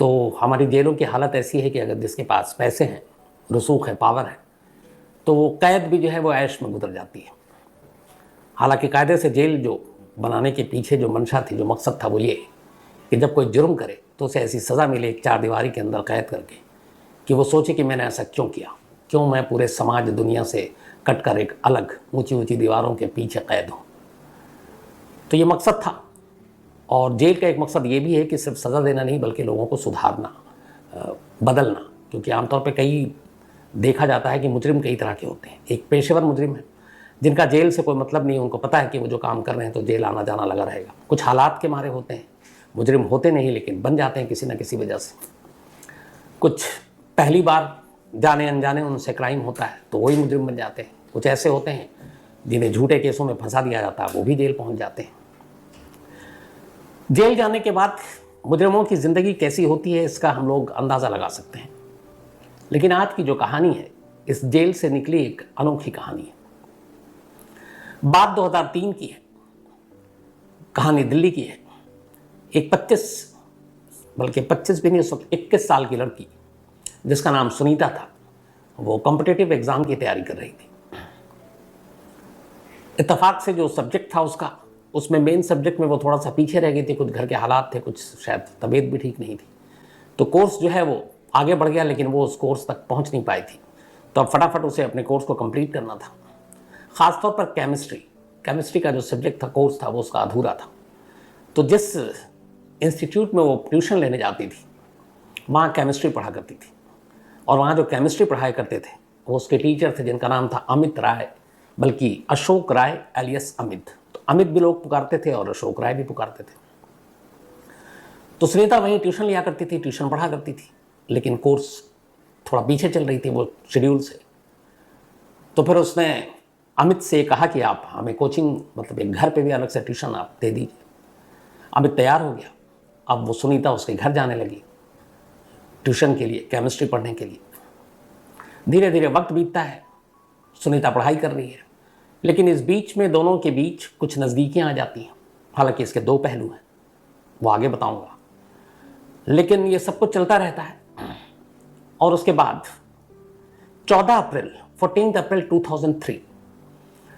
तो हमारी जेलों की हालत ऐसी है कि अगर जिसके पास पैसे हैं, रसूख है, पावर है, तो वो कैद भी जो है वो ऐश में गुजर जाती है। हालांकि कायदे से जेल जो बनाने के पीछे जो मंशा थी, जो मकसद था, वो ये कि जब कोई जुर्म करे तो उसे ऐसी सज़ा मिले एक चार दीवारी के अंदर कैद करके कि वो सोचे कि मैंने ऐसा क्यों किया, क्यों मैं पूरे समाज दुनिया से कट कर एक अलग ऊंची ऊंची दीवारों के पीछे कैद हूँ। तो ये मकसद था। और जेल का एक मकसद ये भी है कि सिर्फ सज़ा देना नहीं, बल्कि लोगों को सुधारना, बदलना। क्योंकि आमतौर पे कई देखा जाता है कि मुजरिम कई तरह के होते हैं। एक पेशेवर मुजरिम है जिनका जेल से कोई मतलब नहीं है, उनको पता है कि वो जो काम कर रहे हैं तो जेल आना जाना लगा रहेगा। कुछ हालात के मारे होते हैं, मुजरिम होते नहीं लेकिन बन जाते हैं किसी न किसी वजह से। कुछ पहली बार जाने अनजाने उनसे क्राइम होता है तो वही मुजरिम बन जाते हैं। कुछ ऐसे होते हैं जिन्हें झूठे केसों में फंसा दिया जाता है, वो भी जेल पहुंच जाते हैं। जेल जाने के बाद मुजरिमों की ज़िंदगी कैसी होती है इसका हम लोग अंदाज़ा लगा सकते हैं। लेकिन आज की जो कहानी है, इस जेल से निकली एक अनोखी कहानी है। बात 2003 की है, कहानी दिल्ली की है। एक 25 भी नहीं, उस वक्त 21 साल की लड़की जिसका नाम सुनीता था, वो कॉम्पिटिटिव एग्ज़ाम की तैयारी कर रही थी। इत्तेफाक से जो सब्जेक्ट था उसका, उसमें मेन सब्जेक्ट में वो थोड़ा सा पीछे रह गई थी। कुछ घर के हालात थे, कुछ शायद तबीयत भी ठीक नहीं थी, तो कोर्स जो है वो आगे बढ़ गया, लेकिन वो उस कोर्स तक पहुंच नहीं पाई थी। तो अब फटाफट उसे अपने कोर्स को कंप्लीट करना था। ख़ासतौर पर केमिस्ट्री का जो सब्जेक्ट था, कोर्स था, वो उसका अधूरा था। तो जिस इंस्टीट्यूट में वो ट्यूशन लेने जाती थी, वहाँ केमिस्ट्री पढ़ा करती थी। और वहाँ जो केमिस्ट्री पढ़ाया करते थे वो उसके टीचर थे जिनका नाम था अमित राय, बल्कि अशोक राय एलियस अमित। तो अमित भी लोग पुकारते थे और अशोक राय भी पुकारते थे। तो सुनीता वहीं ट्यूशन लिया करती थी, ट्यूशन पढ़ा करती थी, लेकिन कोर्स थोड़ा पीछे चल रही थी वो शेड्यूल से। तो फिर उसने अमित से कहा कि आप हमें कोचिंग, मतलब एक घर पे भी अलग से ट्यूशन आप दे दीजिए। अमित तैयार हो गया। अब वो सुनीता उसके घर जाने लगी ट्यूशन के लिए, केमिस्ट्री पढ़ने के लिए। धीरे धीरे वक्त बीतता है, सुनीता पढ़ाई कर रही है, लेकिन इस बीच में दोनों के बीच कुछ नज़दीकियाँ आ जाती हैं। हालांकि इसके दो पहलू हैं, वो आगे बताऊंगा। लेकिन ये सब कुछ चलता रहता है। और उसके बाद 14 अप्रैल 2003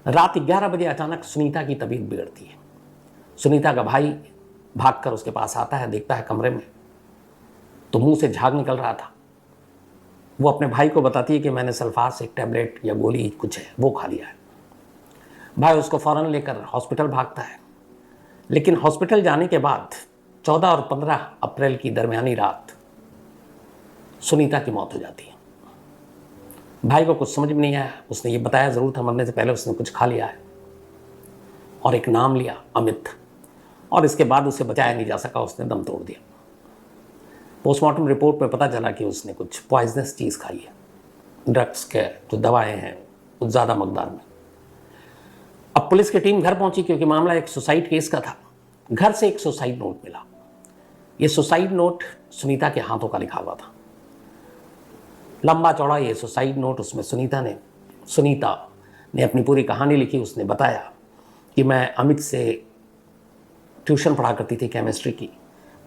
रात 11 बजे अचानक सुनीता की तबीयत बिगड़ती है। सुनीता का भाई भागकर उसके पास आता है, देखता है कमरे में तो मुंह से झाग निकल रहा था। वो अपने भाई को बताती है कि मैंने सल्फास एक टैबलेट या गोली कुछ है वो खा लिया है। भाई उसको फ़ौरन लेकर हॉस्पिटल भागता है। लेकिन हॉस्पिटल जाने के बाद 14 और 15 अप्रैल की दरमियानी रात सुनीता की मौत हो जाती है। भाई को कुछ समझ में नहीं आया। उसने ये बताया ज़रूर था, मरने से पहले उसने कुछ खा लिया है और एक नाम लिया, अमित। और इसके बाद उसे बचाया नहीं जा सका, उसने दम तोड़ दिया। पोस्टमार्टम रिपोर्ट में पता चला कि उसने कुछ पॉइजनस चीज़ खाई है, ड्रग्स के जो दवाएं हैं कुछ ज़्यादा मकदार में। अब पुलिस की टीम घर पहुंची क्योंकि मामला एक सुसाइड केस का था। घर से एक सुसाइड नोट मिला। ये सुसाइड नोट सुनीता के हाथों का लिखा हुआ था, लंबा चौड़ा ये सुसाइड नोट। उसमें सुनीता ने अपनी पूरी कहानी लिखी। उसने बताया कि मैं अमित से ट्यूशन पढ़ा करती थी केमिस्ट्री की,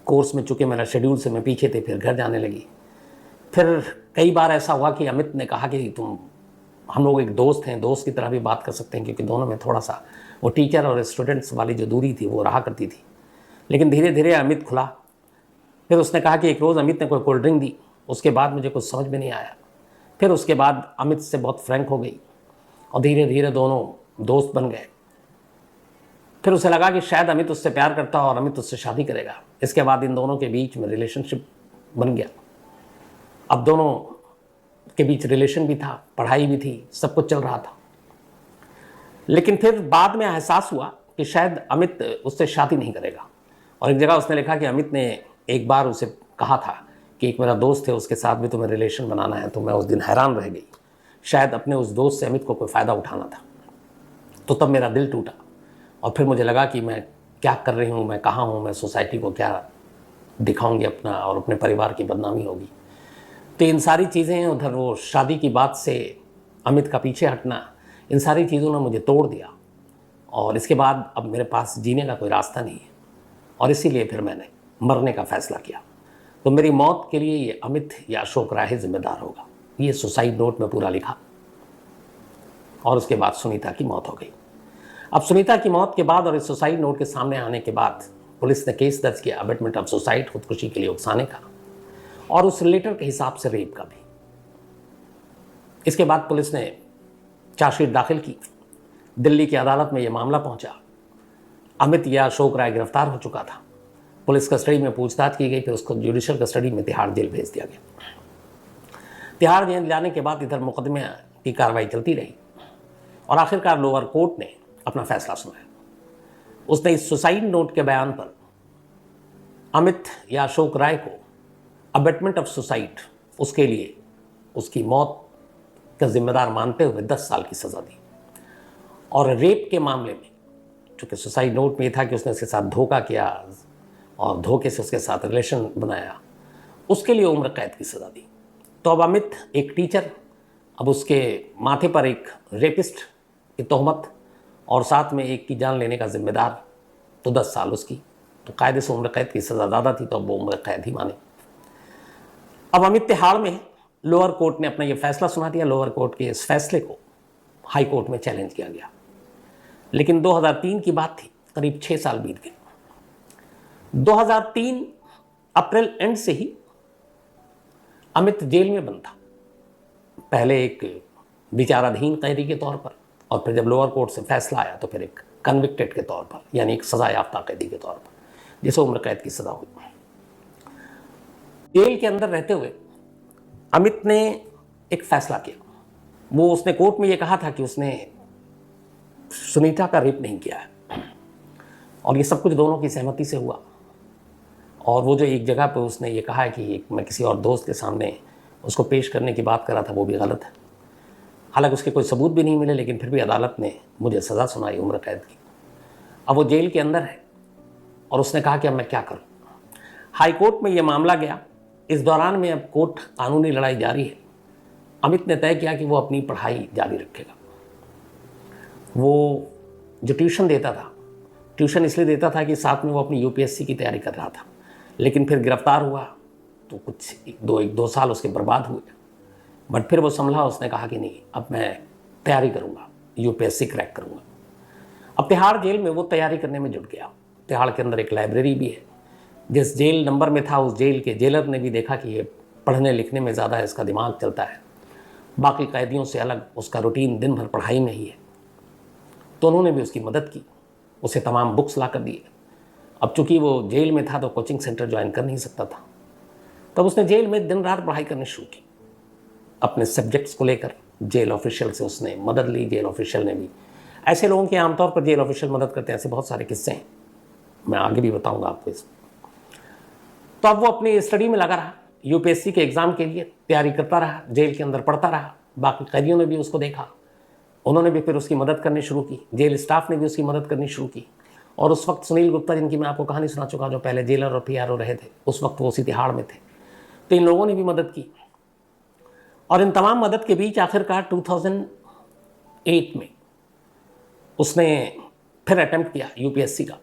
कोर्स में चूँकि मेरा शेड्यूल से मैं पीछे थे, फिर घर जाने लगी। फिर कई बार ऐसा हुआ कि अमित ने कहा कि हम लोग एक दोस्त हैं, दोस्त की तरह भी बात कर सकते हैं, क्योंकि दोनों में थोड़ा सा वो टीचर और स्टूडेंट्स वाली जो दूरी थी वो रहा करती थी। लेकिन धीरे धीरे अमित खुला। फिर उसने कहा कि एक रोज़ अमित ने कोई कोल्ड ड्रिंक दी, उसके बाद मुझे कुछ समझ में नहीं आया। फिर उसके बाद अमित से बहुत फ्रैंक हो गई और धीरे धीरे दोनों दोस्त बन गए। फिर उसे लगा कि शायद अमित उससे प्यार करता और अमित उससे शादी करेगा। इसके बाद इन दोनों के बीच में रिलेशनशिप बन गया। अब दोनों के बीच रिलेशन भी था, पढ़ाई भी थी, सब कुछ चल रहा था। लेकिन फिर बाद में एहसास हुआ कि शायद अमित उससे शादी नहीं करेगा। और एक जगह उसने लिखा कि अमित ने एक बार उसे कहा था कि एक मेरा दोस्त है, उसके साथ भी तुम्हें रिलेशन बनाना है। तो मैं उस दिन हैरान रह गई, शायद अपने उस दोस्त से अमित को कोई फ़ायदा उठाना था। तो तब मेरा दिल टूटा और फिर मुझे लगा कि मैं क्या कर रही हूँ, मैं कहाँ हूँ, मैं सोसाइटी को क्या दिखाऊंगी अपना, और अपने परिवार की बदनामी होगी। तो इन सारी चीज़ें, उधर वो शादी की बात से अमित का पीछे हटना, इन सारी चीज़ों ने मुझे तोड़ दिया। और इसके बाद अब मेरे पास जीने का कोई रास्ता नहीं है, और इसीलिए फिर मैंने मरने का फ़ैसला किया। तो मेरी मौत के लिए ये अमित या अशोक राय जिम्मेदार होगा। ये सुसाइड नोट में पूरा लिखा और उसके बाद सुनीता की मौत हो गई। अब सुनीता की मौत के बाद और इस सुसाइड नोट के सामने आने के बाद पुलिस ने केस दर्ज किया अबेटमेंट ऑफ सुसाइड, खुदकुशी के लिए उकसाने का, और उस लेटर के हिसाब से रेप का भी। इसके बाद पुलिस ने चार्जशीट दाखिल की। दिल्ली की अदालत में यह मामला पहुंचा। अमित या अशोक राय गिरफ्तार हो चुका था। पुलिस कस्टडी में पूछताछ की गई, फिर उसको जुडिशियल कस्टडी में तिहाड़ जेल भेज दिया गया। तिहाड़ जेल जाने के बाद इधर मुकदमे की कार्रवाई चलती रही और आखिरकार लोअर कोर्ट ने अपना फैसला सुनाया। उसने इस सुसाइड नोट के बयान पर अमित या अशोक राय को अबेटमेंट ऑफ सुसाइड, उसके लिए उसकी मौत का जिम्मेदार मानते हुए 10 साल की सज़ा दी। और रेप के मामले में, चूँकि सुसाइड नोट में ये था कि उसने उसके साथ धोखा किया और धोखे से उसके साथ रिलेशन बनाया, उसके लिए उम्र कैद की सज़ा दी। तो अब अमित एक टीचर, अब उसके माथे पर एक रेपिस्ट की तोहमत और साथ में एक की जान लेने का जिम्मेदार, तो 10 साल उसकी, तो कायदे से उम्र कैद की सज़ा ज़्यादा थी, तो अब वो उम्र कैद ही माने। अब अमित तिहाड़ में है। लोअर कोर्ट ने अपना ये फैसला सुना दिया। लोअर कोर्ट के इस फैसले को हाई कोर्ट में चैलेंज किया गया, लेकिन 2003 की बात थी, करीब 6 साल बीत गए। 2003 अप्रैल एंड से ही अमित जेल में बंद था। पहले एक विचाराधीन कैदी के तौर पर, और फिर जब लोअर कोर्ट से फैसला आया तो फिर एक कन्विक्टेड के तौर पर, यानी एक सजा याफ्ता कैदी के तौर पर, जिसे उम्र कैद की सजा हुई। जेल के अंदर रहते हुए अमित ने एक फैसला किया। वो उसने कोर्ट में ये कहा था कि उसने सुनीता का रेप नहीं किया है, और ये सब कुछ दोनों की सहमति से हुआ। और वो जो एक जगह पे उसने ये कहा है कि मैं किसी और दोस्त के सामने उसको पेश करने की बात कर रहा था, वो भी गलत है। हालांकि उसके कोई सबूत भी नहीं मिले, लेकिन फिर भी अदालत ने मुझे सज़ा सुनाई उम्र कैद की। अब वो जेल के अंदर है और उसने कहा कि अब मैं क्या करूं। हाई कोर्ट में ये मामला गया। इस दौरान में अब कोर्ट कानूनी लड़ाई जारी है। अमित ने तय किया कि वो अपनी पढ़ाई जारी रखेगा। वो जो ट्यूशन देता था, ट्यूशन इसलिए देता था कि साथ में वो अपनी यूपीएससी की तैयारी कर रहा था, लेकिन फिर गिरफ्तार हुआ तो कुछ 1-2 साल उसके बर्बाद हुए। बट फिर वो संभला, उसने कहा कि नहीं, अब मैं तैयारी करूँगा, यूपीएससी क्रैक करूँगा। अब तिहाड़ जेल में वो तैयारी करने में जुट गया। तिहाड़ के अंदर एक लाइब्रेरी भी है। जिस जेल नंबर में था, उस जेल के जेलर ने भी देखा कि ये पढ़ने लिखने में ज़्यादा इसका दिमाग चलता है, बाकी कैदियों से अलग उसका रूटीन दिन भर पढ़ाई में ही है, तो उन्होंने भी उसकी मदद की, उसे तमाम बुक्स ला कर दिए। अब चूंकि वो जेल में था तो कोचिंग सेंटर ज्वाइन कर नहीं सकता था, तब उसने जेल में दिन रात पढ़ाई करनी शुरू की। अपने सब्जेक्ट्स को लेकर जेल ऑफिशियल से उसने मदद ली। जेल ऑफिशियल ने भी, ऐसे लोगों के आमतौर पर जेल ऑफिशियल मदद करते हैं, ऐसे बहुत सारे किस्से हैं, मैं आगे भी बताऊंगा आपको इस। तो अब वो अपनी स्टडी में लगा रहा, यूपीएससी के एग्ज़ाम के लिए तैयारी करता रहा, जेल के अंदर पढ़ता रहा। बाकी कैदियों ने भी उसको देखा, उन्होंने भी फिर उसकी मदद करनी शुरू की। जेल स्टाफ ने भी उसकी मदद करनी शुरू की। और उस वक्त सुनील गुप्ता, जिनकी मैं आपको कहानी सुना चुका, जो पहले जेलर और पीआरओ रहे थे, उस वक्त वो उसी तिहाड़ में थे, तो इन लोगों ने भी मदद की। और इन तमाम मदद के बीच आखिरकार 2008 में उसने फिर अटेम्प्ट किया यूपीएससी का।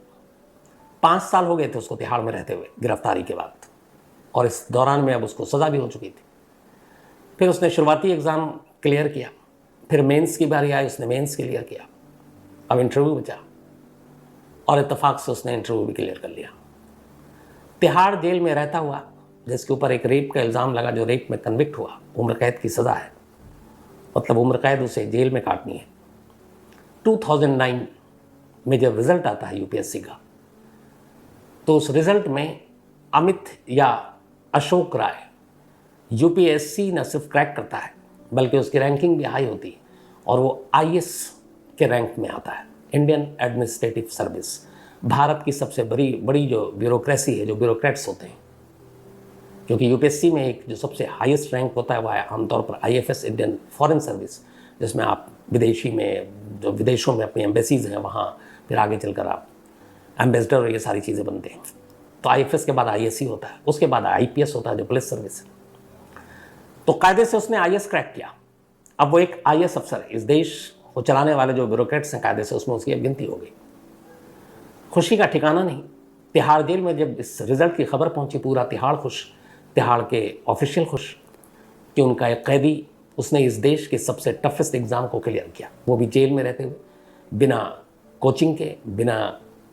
5 साल हो गए थे उसको तिहाड़ में रहते हुए गिरफ्तारी के बाद, और इस दौरान में अब उसको सज़ा भी हो चुकी थी। फिर उसने शुरुआती एग्ज़ाम क्लियर किया, फिर मेंस की बारी आई, उसने मेंस क्लियर किया। अब इंटरव्यू बचा और इत्तेफाक से उसने इंटरव्यू भी क्लियर कर लिया। तिहाड़ जेल में रहता हुआ, जिसके ऊपर एक रेप का इल्ज़ाम लगा, जो रेप में कन्विक्ट हुआ, उम्र कैद की सज़ा है, मतलब उम्र कैद उसे जेल में काटनी है। 2009 में जब रिज़ल्ट आता है यूपीएससी का, तो उस रिज़ल्ट में अमित या अशोक राय यूपीएससी न सिर्फ क्रैक करता है, बल्कि उसकी रैंकिंग भी हाई होती है और वो आईएएस के रैंक में आता है, इंडियन एडमिनिस्ट्रेटिव सर्विस। भारत की सबसे बड़ी जो ब्यूरोक्रेसी है, जो ब्यूरोक्रेट्स होते हैं, क्योंकि यूपीएससी में एक जो सबसे हाईएस्ट रैंक होता है वो है आमतौर पर आईएफएस, इंडियन फॉरेन सर्विस, जिसमें आप विदेशी में, जो विदेशों में अपनी एम्बेसीज हैं वहाँ, फिर आगे चलकर आप एम्बेसडर और ये सारी चीज़ें बनते हैं। तो आईएफएस के बाद आईएससी होता है, उसके बाद आईपीएस होता है, जो पुलिस सर्विस है। तो कायदे से उसने आईएएस क्रैक किया। अब वो एक आईएएस अफसर है। इस देश को चलाने वाले जो ब्यूरोक्रेट्स हैं, कायदे से उसमें उसकी अब गिनती हो गई। खुशी का ठिकाना नहीं। तिहाड़ जेल में जब इस रिजल्ट की खबर पहुंची, पूरा तिहाड़ खुश, तिहाड़ के ऑफिशियल खुश कि उनका एक कैदी उसने इस देश के सबसे टफेस्ट एग्ज़ाम को क्लियर किया, वो भी जेल में रहते हुए, बिना कोचिंग के, बिना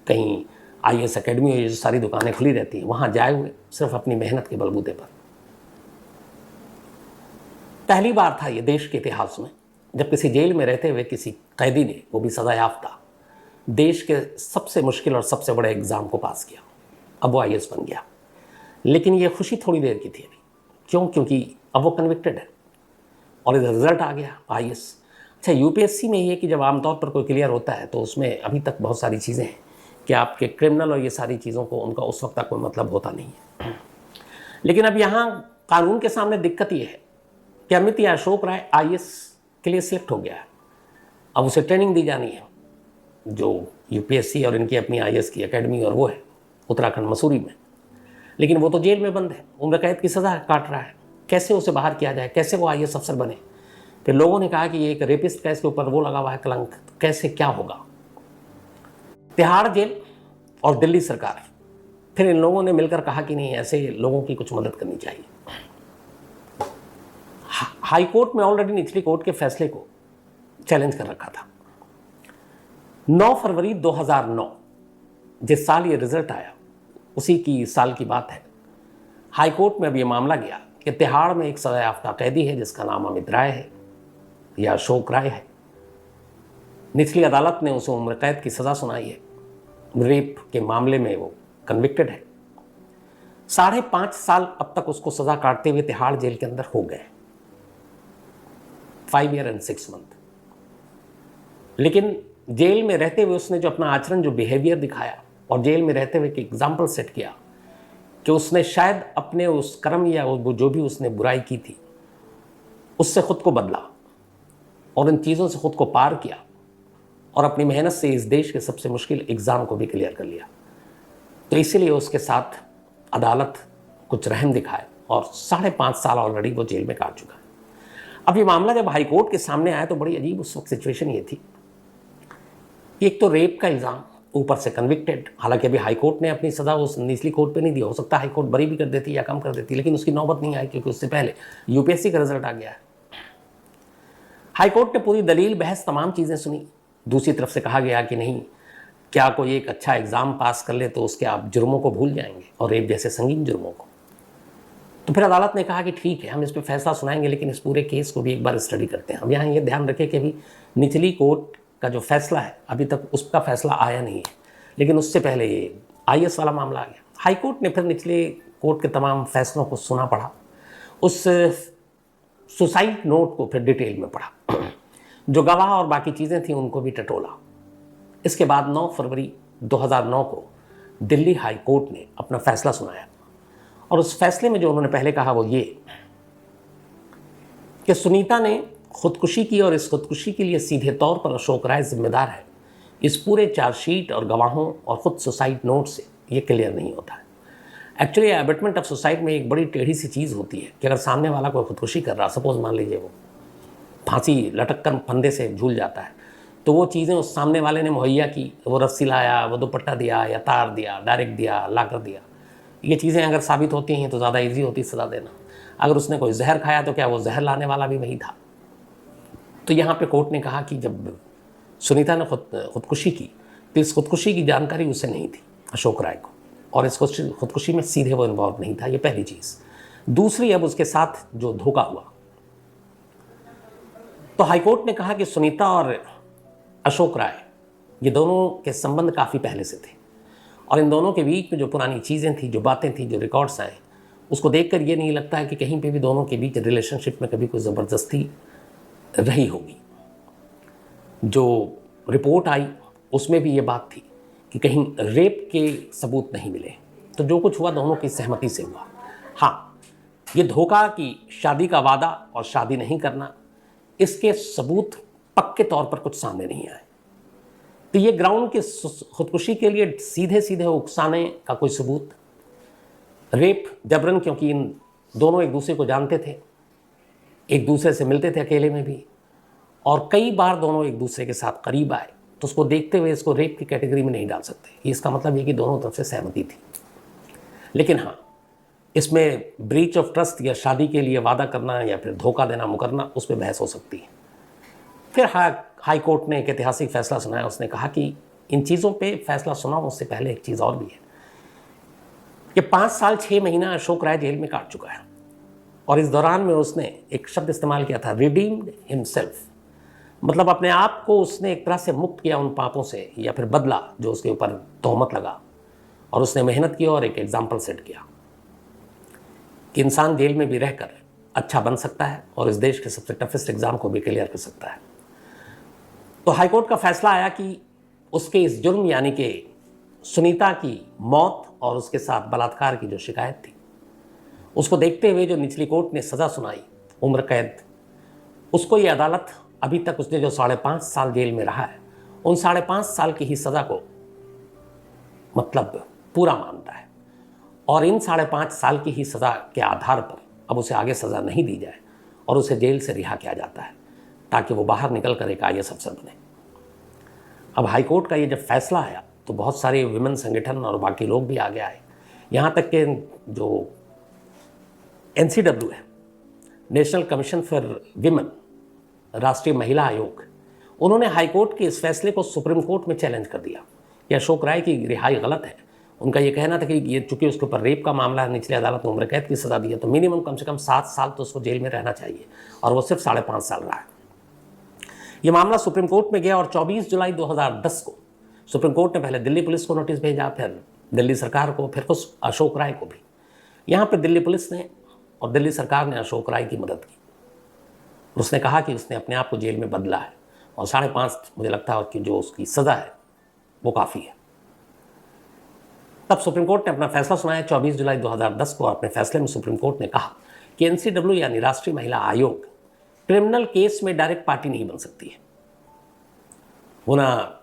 कहीं आईएएस एकेडमी और ये जो सारी दुकानें खुली रहती हैं वहाँ जाए हुए सिर्फ अपनी मेहनत के बलबूते पर। पहली बार था ये देश के इतिहास में जब किसी जेल में रहते हुए किसी कैदी ने, वो भी सज़ा याफ्ता, देश के सबसे मुश्किल और सबसे बड़े एग्ज़ाम को पास किया। अब वो आईएएस बन गया। लेकिन ये खुशी थोड़ी देर की थी अभी। क्यों? क्योंकि अब वो कन्विक्टेड है और इधर रिजल्ट आ गया आईएएस। अच्छा, यूपीएससी में ये कि जब आमतौर पर कोई क्लियर होता है तो उसमें अभी तक बहुत सारी चीज़ें हैं कि आपके क्रिमिनल और ये सारी चीज़ों को उनका उस वक्त तक कोई मतलब होता नहीं है। लेकिन अब यहाँ कानून के सामने दिक्कत ये है कि अमित या अशोक राय आईएएस के लिए सिलेक्ट हो गया है। अब उसे ट्रेनिंग दी जानी है, जो यूपीएससी और इनकी अपनी आईएएस की एकेडमी और वो है उत्तराखंड मसूरी में। लेकिन वो तो जेल में बंद है, उम्र कैद की सज़ा काट रहा है। कैसे उसे बाहर किया जाए, कैसे वो आईएएस अफसर बने? फिर लोगों ने कहा कि ये एक रेपिस्ट केस के ऊपर वो लगा हुआ है कलंक, कैसे क्या होगा? तिहाड़ जेल और दिल्ली सरकार, फिर इन लोगों ने मिलकर कहा कि नहीं, ऐसे लोगों की कुछ मदद करनी चाहिए। हाई कोर्ट में ऑलरेडी निचली कोर्ट के फैसले को चैलेंज कर रखा था। 9 फरवरी 2009 जिस साल ये रिजल्ट आया उसी की साल की बात है। हाई कोर्ट में अब ये मामला गया कि तिहाड़ में एक सजा याफ्ता कैदी है जिसका नाम अमित राय है या अशोक राय है। निचली अदालत ने उसे उम्र कैद की सज़ा सुनाई है। रेप के मामले में वो कन्विक्टेड है। 5.5 साल अब तक उसको सज़ा काटते हुए तिहाड़ जेल के अंदर हो गए, 5 ईयर एंड 6 मंथ। लेकिन जेल में रहते हुए उसने जो अपना आचरण, जो बिहेवियर दिखाया और जेल में रहते हुए एक एग्जाम्पल सेट किया कि उसने शायद अपने उस कर्म या वो जो भी उसने बुराई की थी उससे ख़ुद को बदला और इन चीज़ों से ख़ुद को पार किया और अपनी मेहनत से इस देश के सबसे मुश्किल एग्ज़ाम को भी क्लियर कर लिया। तो इसीलिए उसके साथ अदालत कुछ रहम दिखाए और 5.5 साल ऑलरेडी वो जेल में काट चुका है। अब ये मामला जब हाई कोर्ट के सामने आया तो बड़ी अजीब उस वक्त सिचुएशन ये थी कि एक तो रेप का इल्ज़ाम, ऊपर से कन्विक्टेड। हालांकि अभी हाई कोर्ट ने अपनी सज़ा उस निचली कोर्ट पे नहीं दी, हो सकता है हाई कोर्ट बरी भी कर देती या कम कर देती, लेकिन उसकी नौबत नहीं आई क्योंकि उससे पहले यूपीएससी का रिजल्ट आ गया है। हाई कोर्ट ने पूरी दलील, बहस, तमाम चीज़ें सुनी। दूसरी तरफ से कहा गया कि नहीं, क्या कोई एक अच्छा एग्ज़ाम पास कर ले तो उसके आप जुर्मों को भूल जाएंगे और रेप जैसे संगीन जुर्मों को। तो फिर अदालत ने कहा कि ठीक है, हम इस पर फैसला सुनाएंगे लेकिन इस पूरे केस को भी एक बार स्टडी करते हैं। अब यहाँ ये ध्यान रखें कि अभी निचली कोर्ट का जो फैसला है अभी तक उसका फैसला आया नहीं है, लेकिन उससे पहले ये आईएएस वाला मामला आ गया। हाई कोर्ट ने फिर निचले कोर्ट के तमाम फैसलों को सुना, पढ़ा, उस सुसाइड नोट को फिर डिटेल में पढ़ा, जो गवाह और बाकी चीज़ें थी उनको भी टटोला। इसके बाद 9 फरवरी 2009 को दिल्ली हाई कोर्ट ने अपना फैसला सुनाया और उस फैसले में जो उन्होंने पहले कहा वो ये कि सुनीता ने खुदकुशी की और इस खुदकुशी के लिए सीधे तौर पर अशोक राय जिम्मेदार है। इस पूरे चार्जशीट और गवाहों और ख़ुद सुसाइड नोट से ये क्लियर नहीं होता है। एक्चुअली एबटमेंट ऑफ सुसाइड में एक बड़ी टेढ़ी सी चीज़ होती है कि अगर सामने वाला कोई खुदकुशी कर रहा, सपोज मान लीजिए वो फांसी लटक कर फंदे से झूल जाता है, तो वो चीज़ें उस सामने वाले ने मुहैया की, वो रस्सी लाया, वो दुपट्टा दिया या तार दिया, डायरेक्ट दिया, ला कर दिया, ये चीज़ें अगर साबित होती हैं तो ज़्यादा ईजी होती सज़ा देना। अगर उसने कोई जहर खाया तो क्या वो जहर लाने वाला भी वही था? तो यहाँ पे कोर्ट ने कहा कि जब सुनीता ने खुदकुशी की तो इस खुदकुशी की जानकारी उसे नहीं थी, अशोक राय को, और इस खुदकुशी में सीधे वो इन्वॉल्व नहीं था। ये पहली चीज़। दूसरी, अब उसके साथ जो धोखा हुआ, तो हाईकोर्ट ने कहा कि सुनीता और अशोक राय ये दोनों के संबंध काफ़ी पहले से थे और इन दोनों के बीच में जो पुरानी चीज़ें थी, जो बातें थी, जो रिकॉर्ड्स आए, उसको देखकर ये नहीं लगता है कि कहीं पे भी दोनों के बीच रिलेशनशिप में कभी कोई ज़बरदस्ती रही होगी। जो रिपोर्ट आई उसमें भी ये बात थी कि कहीं रेप के सबूत नहीं मिले। तो जो कुछ हुआ दोनों की सहमति से हुआ। हाँ, ये धोखा की शादी का वादा और शादी नहीं करना, इसके सबूत पक्के तौर पर कुछ सामने नहीं आए। तो ये ग्राउंड की खुदकुशी के लिए सीधे सीधे उकसाने का कोई सबूत, रेप जबरन, क्योंकि इन दोनों एक दूसरे को जानते थे, एक दूसरे से मिलते थे अकेले में भी, और कई बार दोनों एक दूसरे के साथ करीब आए, तो उसको देखते हुए इसको रेप की कैटेगरी में नहीं डाल सकते। इसका मतलब ये कि दोनों तरफ से सहमति थी। लेकिन हाँ, इसमें ब्रीच ऑफ ट्रस्ट या शादी के लिए वादा करना या फिर धोखा देना मुकरना, उस पर बहस हो सकती है। फिर हाई कोर्ट ने एक ऐतिहासिक फैसला सुनाया। उसने कहा कि इन चीज़ों पे फैसला सुनाओ उससे पहले एक चीज़ और भी है कि 5 साल 6 महीना अशोक राय जेल में काट चुका है, और इस दौरान में उसने एक शब्द इस्तेमाल किया था, रिडीम्ड हिमसेल्फ। मतलब अपने आप को उसने एक तरह से मुक्त किया उन पापों से, या फिर बदला जो उसके ऊपर तोहमत लगा, और उसने मेहनत की और एक एग्जाम्पल सेट किया कि इंसान जेल में भी रहकर अच्छा बन सकता है और इस देश के सबसे टफेस्ट एग्जाम को भी क्लियर कर सकता है। तो हाईकोर्ट का फैसला आया कि उसके इस जुर्म यानी कि सुनीता की मौत और उसके साथ बलात्कार की जो शिकायत थी, उसको देखते हुए जो निचली कोर्ट ने सज़ा सुनाई उम्र कैद, उसको ये अदालत अभी तक उसने जो 5.5 साल जेल में रहा है, उन 5.5 साल की ही सज़ा को मतलब पूरा मानता है, और इन 5.5 साल की ही सज़ा के आधार पर अब उसे आगे सज़ा नहीं दी जाए और उसे जेल से रिहा किया जाता है ताकि वो बाहर निकल कर एक IAS अफसर बने। अब हाईकोर्ट का ये जब फैसला आया तो बहुत सारे विमेन संगठन और बाकी लोग भी आगे आए। यहाँ तक कि जो NCW है, नेशनल कमीशन फॉर विमेन, राष्ट्रीय महिला आयोग, उन्होंने हाईकोर्ट के इस फैसले को सुप्रीम कोर्ट में चैलेंज कर दिया कि अशोक राय की रिहाई गलत है। उनका ये कहना था कि ये चूंकि उसके ऊपर रेप का मामला है, निचली अदालत ने उम्र कैद की सज़ा दी है, तो मिनिमम कम से कम 7 साल तो उसको जेल में रहना चाहिए, और वो सिर्फ 5.5 साल रहा है। ये मामला सुप्रीम कोर्ट में गया और 24 जुलाई 2010 को सुप्रीम कोर्ट ने पहले दिल्ली पुलिस को नोटिस भेजा, फिर दिल्ली सरकार को, फिर उस अशोक राय को भी। यहाँ पर दिल्ली पुलिस ने और दिल्ली सरकार ने अशोक राय की मदद की। उसने कहा कि उसने अपने आप को जेल में बदला है, और 5.5 मुझे लगता है कि जो उसकी सज़ा है वो काफ़ी है। तब सुप्रीम कोर्ट ने अपना फैसला सुनाया 24 जुलाई 2010 को। अपने फैसले में सुप्रीम कोर्ट ने कहा कि NCW यानी राष्ट्रीय महिला आयोग क्रिमिनल केस में डायरेक्ट पार्टी नहीं बन सकती है। वो ना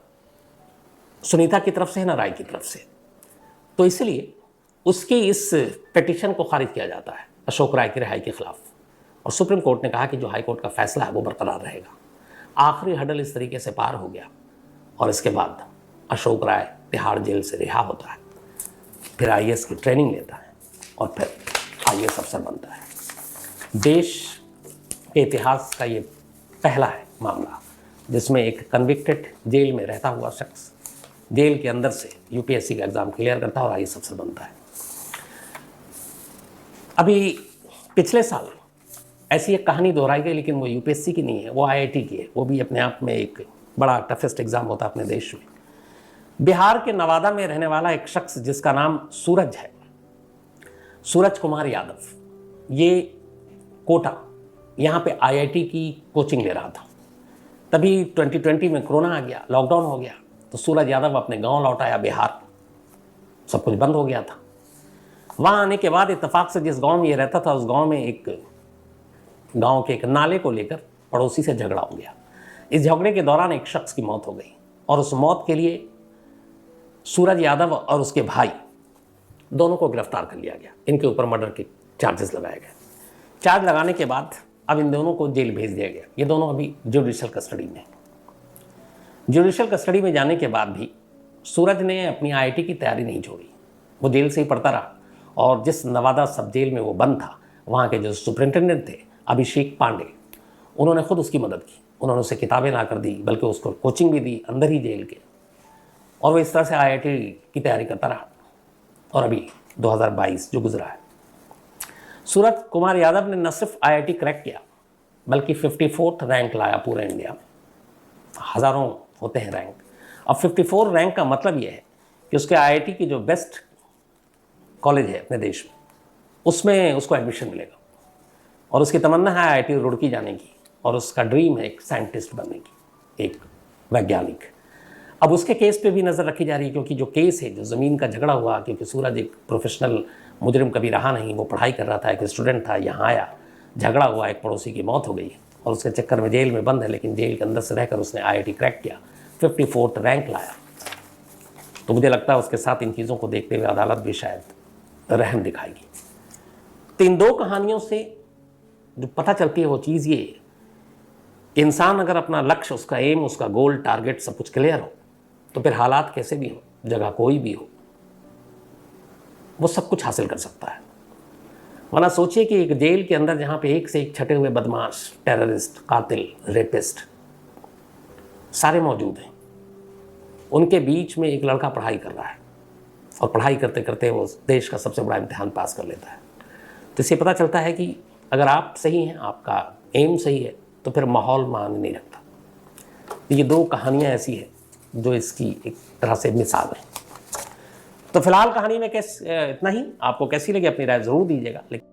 सुनीता की तरफ से है ना राय की तरफ से, तो इसलिए उसकी इस पिटीशन को खारिज किया जाता है अशोक राय की रिहाई के खिलाफ। और सुप्रीम कोर्ट ने कहा कि जो हाई कोर्ट का फैसला है वो बरकरार रहेगा। आखिरी हडल इस तरीके से पार हो गया, और इसके बाद अशोक राय तिहाड़ जेल से रिहा होता है, फिर IAS की ट्रेनिंग लेता है और फिर IAS अफसर बनता है। देश के इतिहास का ये पहला है मामला जिसमें एक कन्विक्टेड जेल में रहता हुआ शख्स जेल के अंदर से UPSC का एग्ज़ाम क्लियर करता है और IAS अफसर बनता है। अभी पिछले साल ऐसी एक कहानी दोहराई गई, लेकिन वो UPSC की नहीं है, वो IIT की है। वो भी अपने आप में एक बड़ा टफेस्ट एग्ज़ाम होता है अपने देश में। बिहार के नवादा में रहने वाला एक शख्स जिसका नाम सूरज है, सूरज कुमार यादव, ये कोटा यहाँ पे IIT की कोचिंग ले रहा था। तभी 2020 में कोरोना आ गया, लॉकडाउन हो गया, तो सूरज यादव अपने गांव लौट आया। बिहार सब कुछ बंद हो गया था। वहाँ आने के बाद इत्तेफाक से जिस गांव में ये रहता था, उस गांव में गांव के एक नाले को लेकर पड़ोसी से झगड़ा हो गया। इस झगड़े के दौरान एक शख्स की मौत हो गई, और उस मौत के लिए सूरज यादव और उसके भाई दोनों को गिरफ्तार कर लिया गया। इनके ऊपर मर्डर के चार्जेस लगाए गए। चार्ज लगाने के बाद अब इन दोनों को जेल भेज दिया गया। ये दोनों अभी जुडिशियल कस्टडी में। जुडिशियल कस्टडी में जाने के बाद भी सूरज ने अपनी IIT की तैयारी नहीं छोड़ी। वो जेल से ही पढ़ता रहा, और जिस नवादा सब जेल में वो बंद था, वहाँ के जो सुपरिटेंडेंट थे अभिषेक पांडे, उन्होंने खुद उसकी मदद की। उन्होंने उसे किताबें ला कर दी, बल्कि उसको कोचिंग भी दी अंदर ही जेल के, और वो इस तरह से IIT की तैयारी करता रहा। और अभी 2022 जो गुजरा है, सूरज कुमार यादव ने न सिर्फ IIT क्रैक किया, बल्कि 54th रैंक लाया पूरे इंडिया में। हज़ारों होते हैं रैंक। अब 54 रैंक का मतलब ये है कि उसके IIT की जो बेस्ट कॉलेज है अपने देश में, उसमें उसको एडमिशन मिलेगा, और उसकी तमन्ना है IIT रुड़की जाने की, और उसका ड्रीम है एक साइंटिस्ट बनने की, एक वैज्ञानिक। अब उसके केस पे भी नज़र रखी जा रही है, क्योंकि जो केस है, जो ज़मीन का झगड़ा हुआ, क्योंकि सूरज एक प्रोफेशनल मुजरिम कभी रहा नहीं, वो पढ़ाई कर रहा था, एक स्टूडेंट था, यहाँ आया, झगड़ा हुआ, एक पड़ोसी की मौत हो गई, और उसके चक्कर में जेल में बंद है। लेकिन जेल के अंदर से रहकर उसने IIT क्रैक किया, 54th रैंक लाया। तो मुझे लगता है उसके साथ इन चीज़ों को देखते हुए अदालत भी शायद रहम दिखाएगी। तो इन दो कहानियों से जो पता चलती है वो चीज़ ये कि इंसान अगर अपना लक्ष्य, उसका एम, उसका गोल, टारगेट सब कुछ क्लियर हो, तो फिर हालात कैसे भी हो, जगह कोई भी हो, वो सब कुछ हासिल कर सकता है। वरना सोचिए कि एक जेल के अंदर जहाँ पे एक से एक छटे हुए बदमाश, टेररिस्ट, कातिल, रेपिस्ट सारे मौजूद हैं, उनके बीच में एक लड़का पढ़ाई कर रहा है और पढ़ाई करते करते वो देश का सबसे बड़ा इम्तिहान पास कर लेता है। तो इससे पता चलता है कि अगर आप सही हैं, आपका एम सही है, तो फिर माहौल मायने नहीं रखता। ये दो कहानियाँ ऐसी हैं जो इसकी एक तरह से मिसाल है। तो फिलहाल कहानी में इतना ही। आपको कैसी लगी अपनी राय ज़रूर दीजिएगा। लेकिन